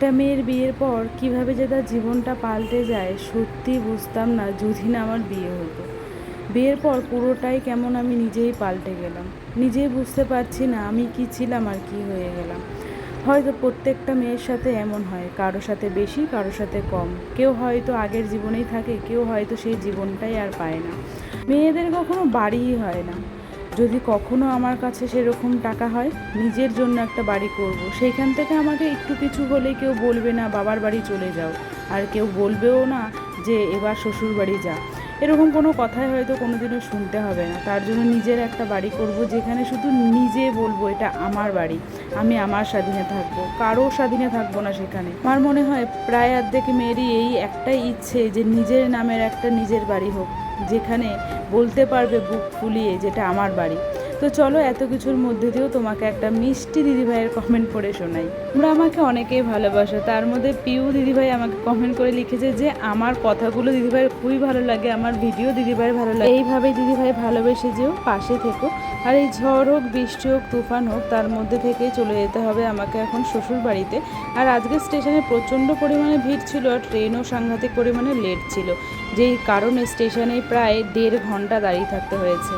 একটা মেয়ের বিয়ের পর কিভাবে যে তার জীবনটা পাল্টে যায় সত্যি বুঝতাম না যদি না আমার বিয়ে হতো। বিয়ের পর পুরোটাই কেমন আমি নিজেই পাল্টে গেলাম, নিজেই বুঝতে পারছি না আমি কি ছিলাম আর কি হয়ে গেলাম। হয়তো প্রত্যেকটা মেয়ের সাথে এমন হয়, কারোর সাথে বেশি কারোর সাথে কম। কেউ হয়তো আগের জীবনেই থাকে, কেউ হয়তো সেই জীবনটাই আর পায় না। মেয়েদের কখনো বাড়িই হয় না। যদি কখনো আমার কাছে সেরকম টাকা হয়, নিজের জন্য একটা বাড়ি করব, সেইখান থেকে আমাকে একটু কিছু হলে কেউ বলবে না বাবার বাড়ি চলে যাও, আর কেউ বলবেও না যে এবার শ্বশুর বাড়ি যা। এরকম কোনো কথাই হয়তো কোনোদিনও শুনতে হবে না। তার জন্য নিজের একটা বাড়ি করব, যেখানে শুধু নিজে বলবো এটা আমার বাড়ি, আমি আমার স্বাধীনে থাকবো, কারো স্বাধীনে থাকবো না সেখানে। আমার মনে হয় প্রায় অর্ধেক মেয়েরই এই একটাই ইচ্ছে যে নিজের নামের একটা নিজের বাড়ি হোক, যেখানে বলতে পারবে বুক ফুলিয়ে যেটা আমার বাড়ি। তো চলো এত কিছুর মধ্যে দিয়েও তোমাকে একটা মিষ্টি দিদিভাইয়ের কমেন্ট পড়ে শোনাই। তোমরা আমাকে অনেকেই ভালোবাসো, তার মধ্যে পিউ দিদিভাই আমাকে কমেন্ট করে লিখেছে যে আমার কথাগুলো দিদিভাইয়ের খুবই ভালো লাগে, আমার ভিডিও দিদিভাইয়ের ভালো লাগে, এইভাবেই দিদিভাই ভালোবেসে যেও, পাশে থেকো। আর এই ঝড় হোক, বৃষ্টি হোক, তুফান হোক, তার মধ্যে থেকেই চলে যেতে হবে আমাকে এখন শ্বশুর বাড়িতে। আর আজকে স্টেশনে প্রচণ্ড পরিমাণে ভিড় ছিল, আর ট্রেনও সাংঘাতিক পরিমাণে লেট ছিল, যেই কারণে স্টেশনে প্রায় 1.5 ঘন্টা দাঁড়িয়ে থাকতে হয়েছে।